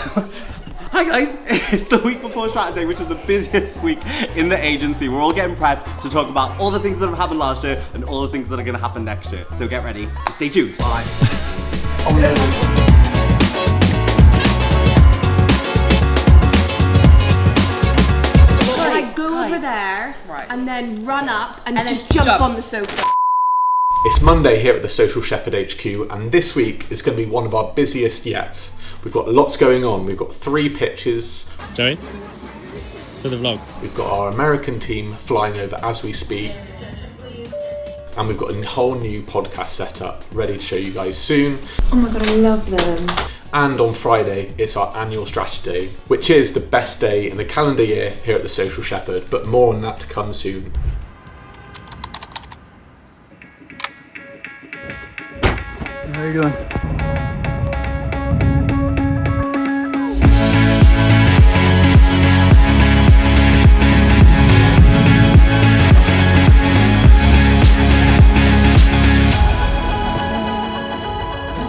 Hi guys, it's the week before Strat Day, which is the busiest week in the agency. We're all getting prepped to talk about all the things that have happened last year and all the things that are going to happen next year. So get ready, stay tuned. Bye. Go over there, and then run up and just jump on the sofa. It's Monday here at the Social Shepherd HQ, and this week is going to be one of our busiest yet. We've got lots going on. We've got 3 pitches. Joey, for the vlog. We've got our American team flying over as we speak. And we've got a whole new podcast setup ready to show you guys soon. Oh my god, I love them. And on Friday, it's our annual strategy day, which is the best day in the calendar year here at the Social Shepherd, but more on that to come soon. How are you doing?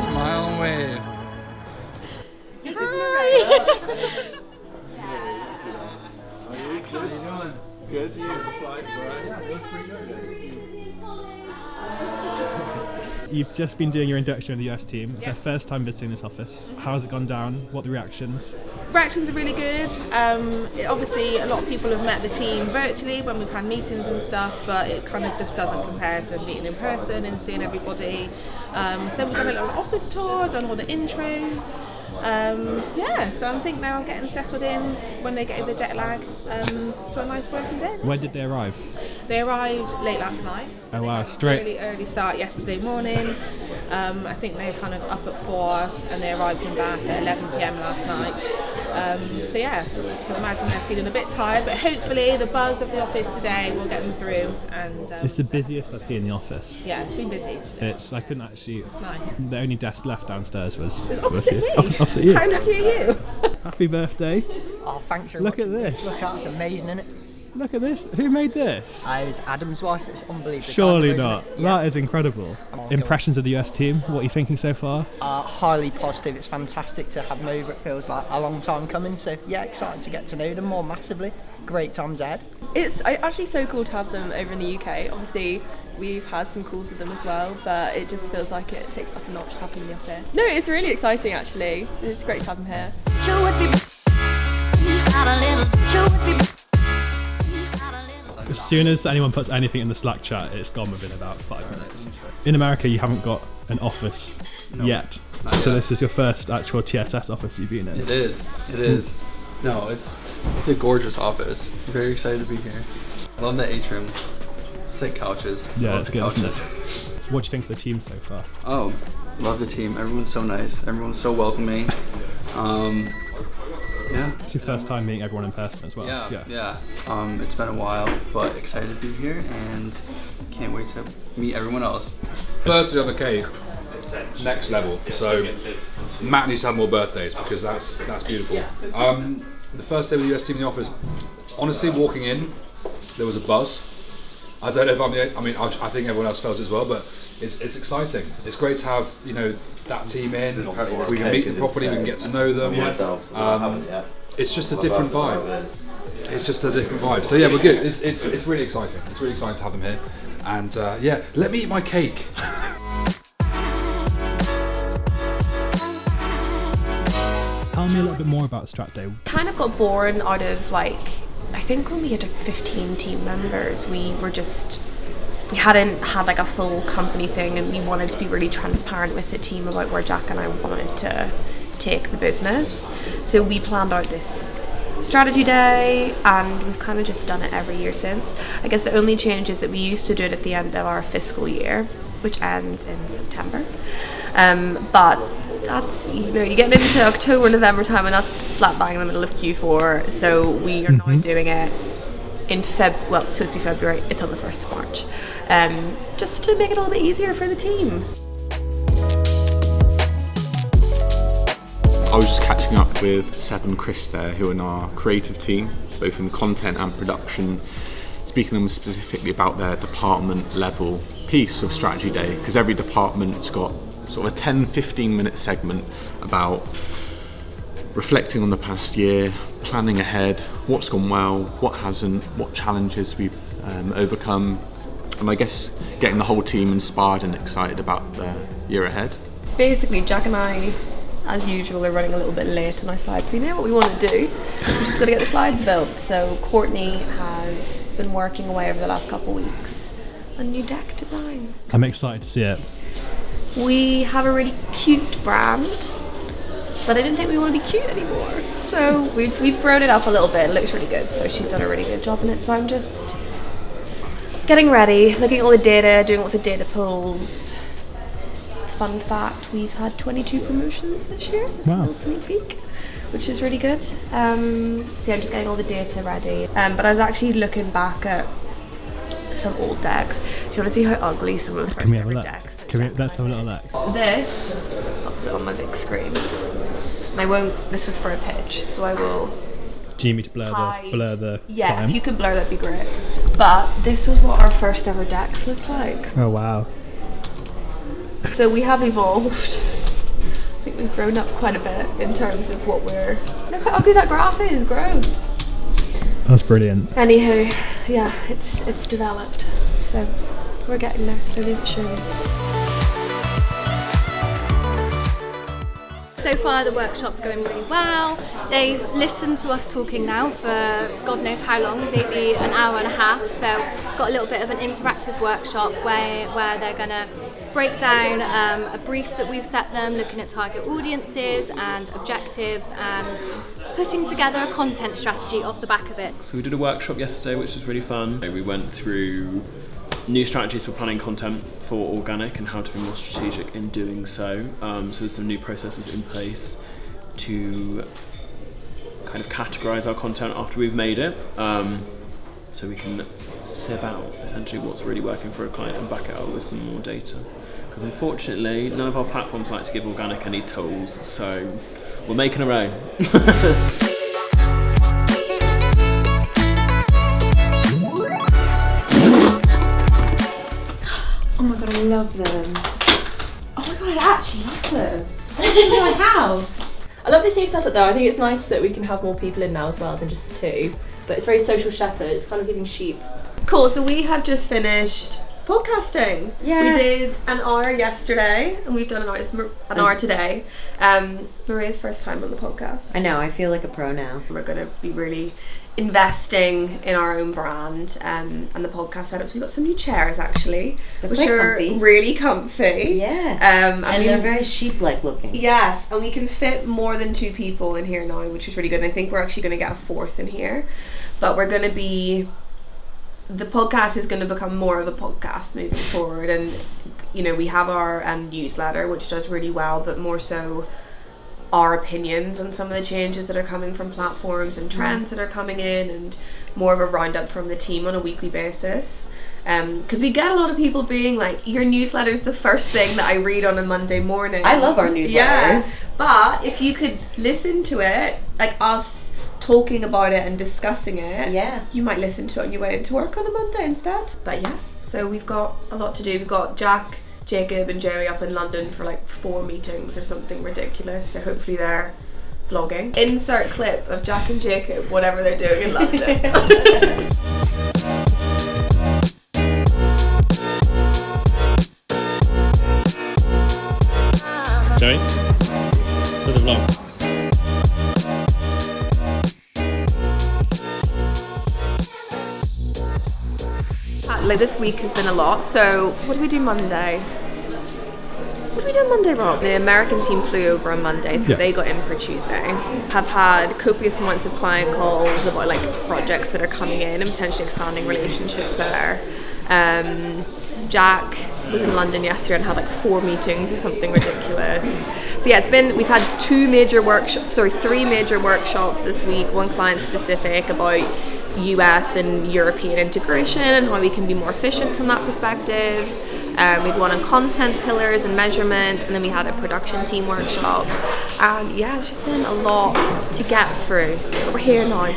Smile and wave. Good. You've just been doing your induction with the US team. It's their first time visiting this office. How's it gone down? What are the reactions? Reactions are really good. Obviously, a lot of people have met the team virtually when we've had meetings and stuff, but it kind of just doesn't compare to meeting in person and seeing everybody. So we've done a little office tour, done all the intros. So I think they're getting settled in when they get over the jet lag to a nice working day. When did they arrive? They arrived late last night. Oh wow, straight. Really early start yesterday morning. I think they were kind of up at 4 and they arrived in Bath at 11 PM last night. So yeah, I can imagine they're feeling a bit tired, but hopefully the buzz of the office today will get them through. And It's the busiest I've seen in the office. yeah, it's been busy today. I couldn't actually. It's nice. The only desk left downstairs was. It's opposite me. Opposite you. How lucky are you? Happy birthday! Oh, thanks very Look much. at this. Look at it's amazing, isn't it? Look at this. Who made this? I was Adam's wife. It's unbelievable. Surely Isn't not. it? Yeah. That is incredible. Oh, God. Impressions of the US team. What are you thinking so far? Highly positive. It's fantastic to have them over. It feels like a long time coming. So yeah, excited to get to know them more massively. Great times ahead. It's actually so cool to have them over in the UK. Obviously, we've had some calls with them as well, but it just feels like it takes up a notch to have them in the office. No, it's really exciting actually. It's great to have them here. As soon as anyone puts anything in the Slack chat, it's gone within about 5 minutes. In America, you haven't got an office yet. So this is your first actual TSS office you've been in. It is. It is. No, it's a gorgeous office. Very excited to be here. I love the atrium. Sick couches. Yeah, Love it's the good, isn't couches. it? What do you think of the team so far? Oh, love the team. Everyone's so nice. Everyone's so welcoming. Yeah. It's your first time meeting everyone in person as well. Yeah. It's been a while, but excited to be here and can't wait to meet everyone else. Firstly on the cake, next level. So Matt needs to have more birthdays because that's beautiful. The first day with the US team in the office, honestly, walking in, there was a buzz. I don't know if I think everyone else felt it as well, but it's exciting. It's great to have that team in. We can meet them properly. We can get to know them. It's just a different vibe. It's just a different vibe. So yeah, we're good. It's really exciting. It's really exciting to have them here. And yeah, let me eat my cake. Tell me a little bit more about Strat Day. Kind of got born out of I think when we had 15 team members, we hadn't had a full company thing, and we wanted to be really transparent with the team about where Jack and I wanted to take the business. So we planned out this strategy day, and we've kind of just done it every year since. I guess the only change is that we used to do it at the end of our fiscal year, which ends in September. But that's, you're getting into October, November time, and that's slap bang in the middle of Q4. So we are now doing it in it's supposed to be February until the 1st of March, just to make it a little bit easier for the team. I was just catching up with Seb and Chris there, who are in our creative team, both in content and production, speaking to them specifically about their department level piece of strategy day, because every department's got sort of a 10-15 minute segment about reflecting on the past year, planning ahead, what's gone well, what hasn't, what challenges we've overcome, and I guess getting the whole team inspired and excited about the year ahead. Basically, Jack and I, as usual, are running a little bit late on our slides. We know what we want to do. We've just got to get the slides built. So Courtney has been working away over the last couple of weeks on new deck design. I'm excited to see it. We have a really cute brand, but I didn't think we want to be cute anymore. So we've grown it up a little bit. It looks really good. So she's done a really good job in it. So I'm just getting ready, looking at all the data, doing lots of data pulls. Fun fact, we've had 22 promotions this year. Wow. A little sneak peek, which is really good. So yeah, I'm just getting all the data ready. But I was actually looking back at some old decks. Do you want to see how ugly some of the first ever decks? Let's have a little look. This, I'll put it on my big screen. This was for a pitch, so I will. Do you need me to blur the Yeah, time? if you could blur, that'd be great. But this was what our first ever decks looked like. Oh wow. So we have evolved. I think we've grown up quite a bit in terms of what we're. Look how ugly that graph is. Gross. That's brilliant. Anywho, yeah, it's developed. So we're getting there. Slowly but surely. So far the workshop's going really well. They've listened to us talking now for God knows how long, maybe an hour and a half. So got a little bit of an interactive workshop where they're going to break down a brief that we've set them, looking at target audiences and objectives and putting together a content strategy off the back of it. So we did a workshop yesterday which was really fun. We went through new strategies for planning content for organic and how to be more strategic in doing so. So there's some new processes in place to kind of categorize our content after we've made it, so we can sieve out essentially what's really working for a client and back it up with some more data. Because unfortunately, none of our platforms like to give organic any tools, so we're making our own. Oh my god, I love them. Oh my god, I actually love them. I want them in my house. I love this new setup though. I think it's nice that we can have more people in now as well than just the two. But it's very social shepherd. It's kind of giving sheep. Cool, so we have just finished podcasting. Yes. We did an hour yesterday and we've done an hour today. Maria's first time on the podcast. I know, I feel like a pro now. We're going to be really investing in our own brand and the podcast setups. We've got some new chairs actually, which are comfy. really comfy. Yeah. And they're very sheep-like looking. Yes, and we can fit more than 2 people in here now, which is really good. And I think we're actually going to get a 4th in here. But we're going to be... The podcast is going to become more of a podcast moving forward, and you know, we have our newsletter which does really well, but more so our opinions on some of the changes that are coming from platforms and trends that are coming in, and more of a roundup from the team on a weekly basis. Because we get a lot of people being like, your newsletter is the first thing that I read on a Monday morning. I love our newsletters. Yeah, but if you could listen to it, like us talking about it and discussing it, yeah, you might listen to it on your way into work on a Monday instead. But yeah, so we've got a lot to do. We've got Jack, Jacob and Jerry up in London for like 4 meetings or something ridiculous, so hopefully they're vlogging. Insert clip of Jack and Jacob, whatever they're doing in London. Joey, for the vlog. Like this week has been a lot. So what did we do Monday? What did we do on Monday, Rob? The American team flew over on Monday, so they got in for Tuesday. Have had copious amounts of client calls about like projects that are coming in and potentially expanding relationships there. Jack was in London yesterday and had like 4 meetings or something ridiculous. So yeah, we've had 3 major workshops this week. One client specific about US and European integration and how we can be more efficient from that perspective. We had one on content pillars and measurement, and then we had a production team workshop. And yeah, it's just been a lot to get through, but we're here now.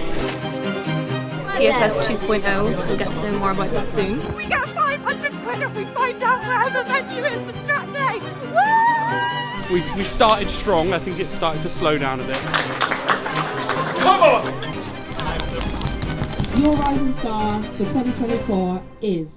TSS 2.0, we'll get to know more about that soon. We get 500 quid if we find out where the venue is for Strat Day! Woo! we started strong. I think it started to slow down a bit. Come on! Your rising star for 2024 is